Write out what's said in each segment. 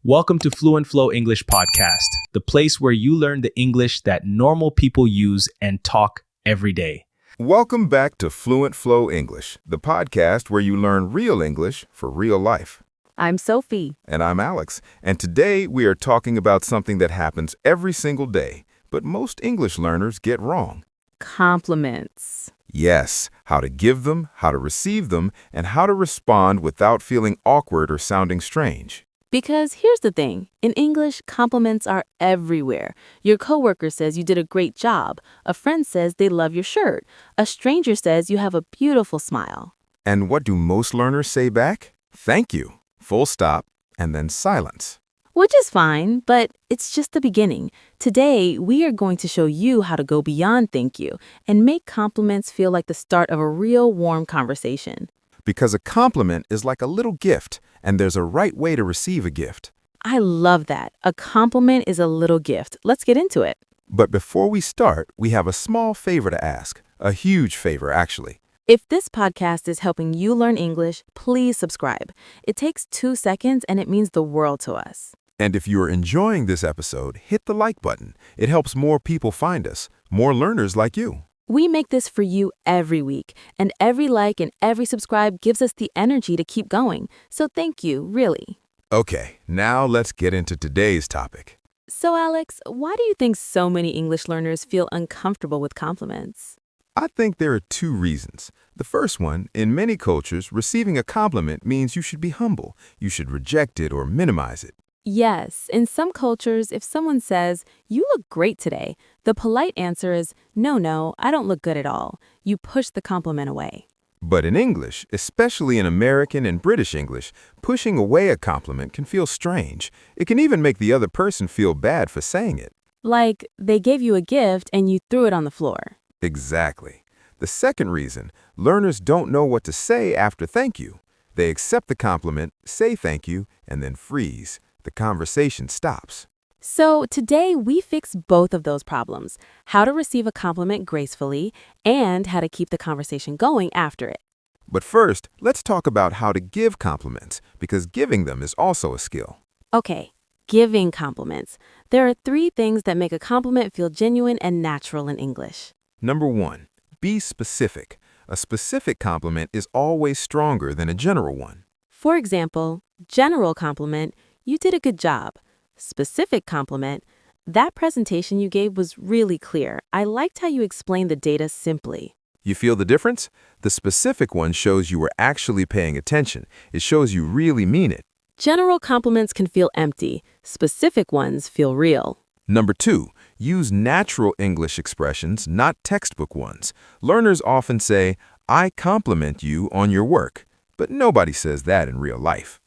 Welcome to Fluent Flow English podcast, the place where you learn the English that normal people use and talk every day. Welcome back to Fluent Flow English, the podcast where you learn real English for real life. I'm Sophie. And I'm Alex, and today we are talking about something that happens every single day, but most English learners get wrong. Compliments. Yes, how to give them, how to receive them, and how to respond without feeling awkward or sounding strange. Because here's the thing. In English, compliments are everywhere. Your coworker says you did a great job. A friend says they love your shirt. A stranger says you have a beautiful smile. And what do most learners say back? Thank you, full stop, and then silence. Which is fine, but it's just the beginning. Today, we are going to show you how to go beyond thank you and make compliments feel like the start of a real warm conversation. Because a compliment is like a little gift, and there's a right way to receive a gift. I love that. A compliment is a little gift. Let's get into it. But before we start, we have a small favor to ask. A huge favor, actually. If this podcast is helping you learn English, please subscribe. It takes 2 seconds and it means the world to us. And if you're enjoying this episode, hit the like button. It helps more people find us, more learners like you. We make this for you every week, and every like and every subscribe gives us the energy to keep going. So thank you, really. Okay, now let's get into today's topic. So Alex, why do you think so many English learners feel uncomfortable with compliments? I think there are 2 reasons. The first one, in many cultures, receiving a compliment means you should be humble. You should reject it or minimize it. Yes, in some cultures, if someone says, "You look great today," the polite answer is, No, I don't look good at all." You push the compliment away. But in English, especially in American and British English, pushing away a compliment can feel strange. It can even make the other person feel bad for saying it. Like, they gave you a gift and you threw it on the floor. Exactly. The second reason, learners don't know what to say after thank you. They accept the compliment, say thank you, and then freeze. The conversation stops. So today we fix both of those problems, how to receive a compliment gracefully and how to keep the conversation going after it. But first, let's talk about how to give compliments, because giving them is also a skill. Okay, giving compliments. There are 3 things that make a compliment feel genuine and natural in English. Number 1, be specific. A specific compliment is always stronger than a general one. For example, general compliment, "You did a good job." Specific compliment, "That presentation you gave was really clear. I liked how you explained the data simply." You feel the difference? The specific one shows you were actually paying attention. It shows you really mean it. General compliments can feel empty. Specific ones feel real. Number 2, use natural English expressions, not textbook ones. Learners often say, "I compliment you on your work," but nobody says that in real life.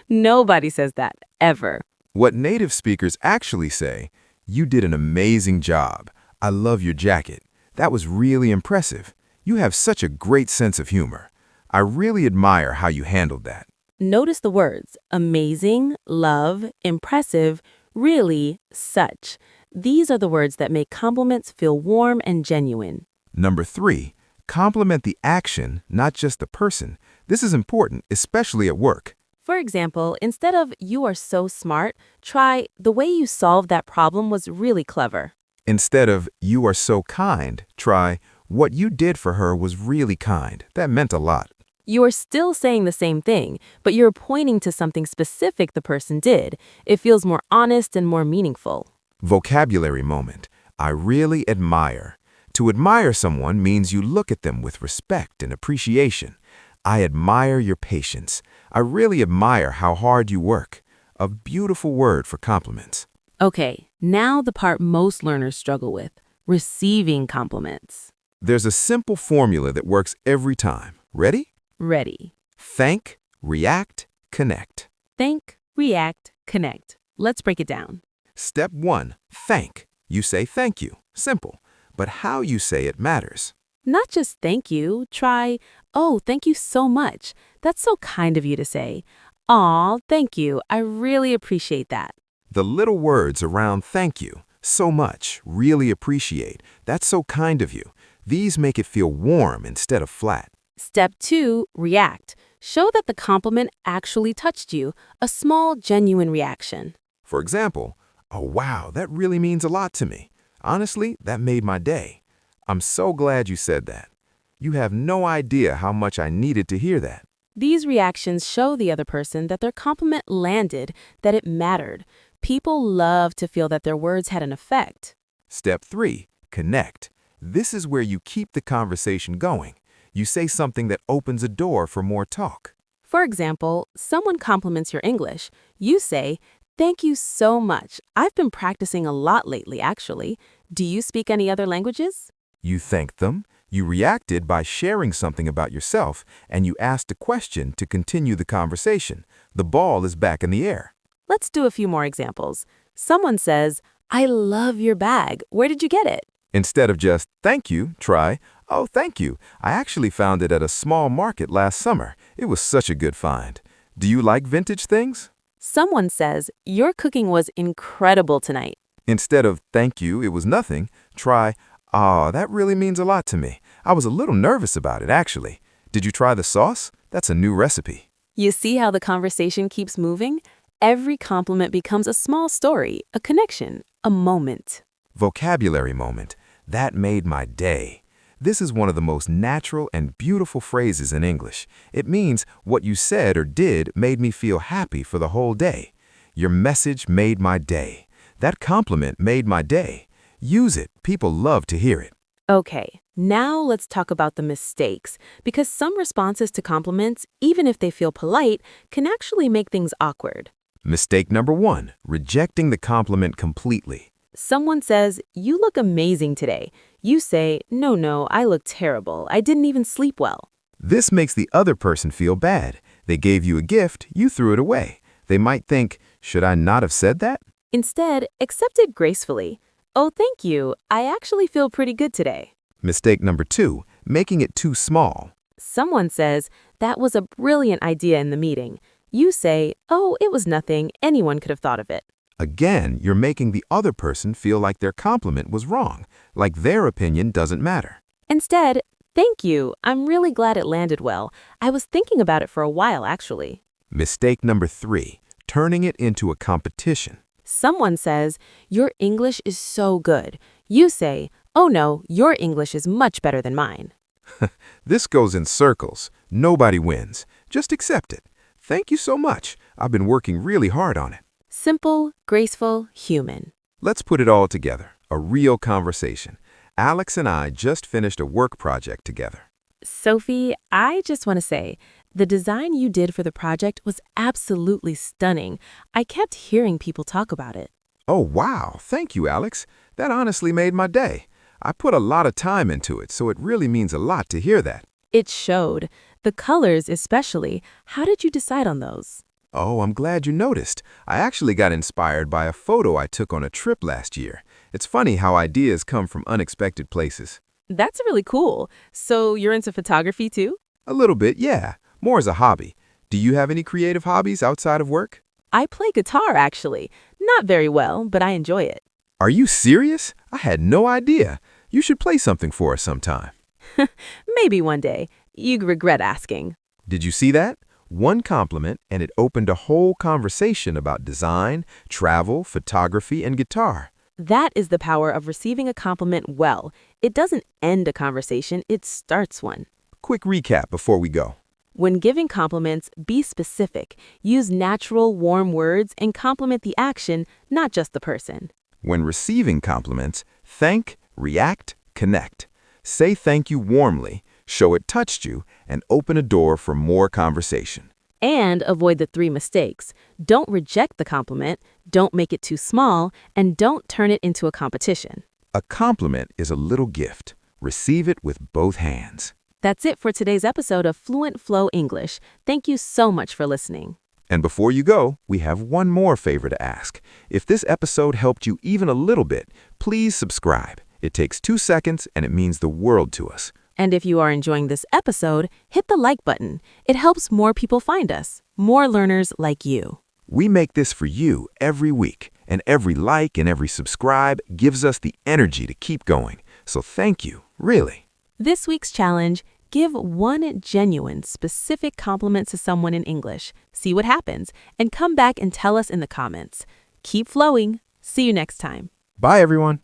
Nobody says that, ever. What native speakers actually say, "You did an amazing job. I love your jacket. That was really impressive. You have such a great sense of humor. I really admire how you handled that." Notice the words amazing, love, impressive, really, such. These are the words that make compliments feel warm and genuine. Number 3, compliment the action, not just the person. This is important, especially at work. For example, instead of "You are so smart," try "The way you solved that problem was really clever." Instead of "You are so kind," try "What you did for her was really kind. That meant a lot." You are still saying the same thing, but you're pointing to something specific the person did. It feels more honest and more meaningful. Vocabulary moment. I really admire. To admire someone means you look at them with respect and appreciation. I admire your patience. I really admire how hard you work. A beautiful word for compliments. Okay, now the part most learners struggle with, receiving compliments. There's a simple formula that works every time. Ready? Ready. Thank, react, connect. Thank, react, connect. Let's break it down. Step 1, thank. You say thank you. Simple. But how you say it matters. Not just thank you. Try, "Oh, thank you so much. That's so kind of you to say." "Aw, thank you. I really appreciate that." The little words around thank you, so much, really appreciate, that's so kind of you. These make it feel warm instead of flat. Step 2, react. Show that the compliment actually touched you, a small, genuine reaction. For example, "Oh wow, that really means a lot to me. Honestly, that made my day. I'm so glad you said that. You have no idea how much I needed to hear that." These reactions show the other person that their compliment landed, that it mattered. People love to feel that their words had an effect. Step 3, connect. This is where you keep the conversation going. You say something that opens a door for more talk. For example, someone compliments your English. You say, "Thank you so much. I've been practicing a lot lately, actually. Do you speak any other languages?" You thanked them, you reacted by sharing something about yourself, and you asked a question to continue the conversation. The ball is back in the air. Let's do a few more examples. Someone says, "I love your bag. Where did you get it?" Instead of just, "Thank you," try, "Oh, thank you. I actually found it at a small market last summer. It was such a good find. Do you like vintage things?" Someone says, "Your cooking was incredible tonight." Instead of, "Thank you, it was nothing," try, "Ah, that really means a lot to me. I was a little nervous about it, actually. Did you try the sauce? That's a new recipe." You see how the conversation keeps moving? Every compliment becomes a small story, a connection, a moment. Vocabulary moment. That made my day. This is one of the most natural and beautiful phrases in English. It means what you said or did made me feel happy for the whole day. Your message made my day. That compliment made my day. Use it. People love to hear it. Okay, now let's talk about the mistakes, because some responses to compliments, even if they feel polite, can actually make things awkward. Mistake number 1, rejecting the compliment completely. Someone says, "You look amazing today." You say, No, I look terrible. I didn't even sleep well." This makes the other person feel bad. They gave you a gift, you threw it away. They might think, "Should I not have said that?" Instead, accept it gracefully. "Oh, thank you. I actually feel pretty good today." Mistake number 2, making it too small. Someone says, "That was a brilliant idea in the meeting." You say, "Oh, it was nothing. Anyone could have thought of it." Again, you're making the other person feel like their compliment was wrong, like their opinion doesn't matter. Instead, "Thank you. I'm really glad it landed well. I was thinking about it for a while, actually." Mistake number 3, turning it into a competition. Someone says, "Your English is so good." You say, "Oh no, your English is much better than mine." This goes in circles. Nobody wins. Just accept it. "Thank you so much. I've been working really hard on it." Simple, graceful, human. Let's put it all together. A real conversation. Alex and I just finished a work project together. Sophie, I just want to say, the design you did for the project was absolutely stunning. I kept hearing people talk about it. Oh, wow. Thank you, Alex. That honestly made my day. I put a lot of time into it, so it really means a lot to hear that. It showed. The colors especially. How did you decide on those? Oh, I'm glad you noticed. I actually got inspired by a photo I took on a trip last year. It's funny how ideas come from unexpected places. That's really cool. So you're into photography too? A little bit, yeah. More as a hobby. Do you have any creative hobbies outside of work? I play guitar, actually. Not very well, but I enjoy it. Are you serious? I had no idea. You should play something for us sometime. Maybe one day. You'd regret asking. Did you see that? One compliment, and it opened a whole conversation about design, travel, photography, and guitar. That is the power of receiving a compliment well. It doesn't end a conversation, it starts one. Quick recap before we go. When giving compliments, be specific. Use natural, warm words and compliment the action, not just the person. When receiving compliments, thank, react, connect. Say thank you warmly, show it touched you, and open a door for more conversation. And avoid the 3 mistakes. Don't reject the compliment, don't make it too small, and don't turn it into a competition. A compliment is a little gift. Receive it with both hands. That's it for today's episode of Fluent Flow English. Thank you so much for listening. And before you go, we have one more favor to ask. If this episode helped you even a little bit, please subscribe. It takes 2 seconds and it means the world to us. And if you are enjoying this episode, hit the like button. It helps more people find us, more learners like you. We make this for you every week, and every like and every subscribe gives us the energy to keep going. So thank you, really. This week's challenge, Give one genuine, specific compliment to someone in English, see what happens, and come back and tell us in the comments. Keep flowing. See you next time. Bye, everyone.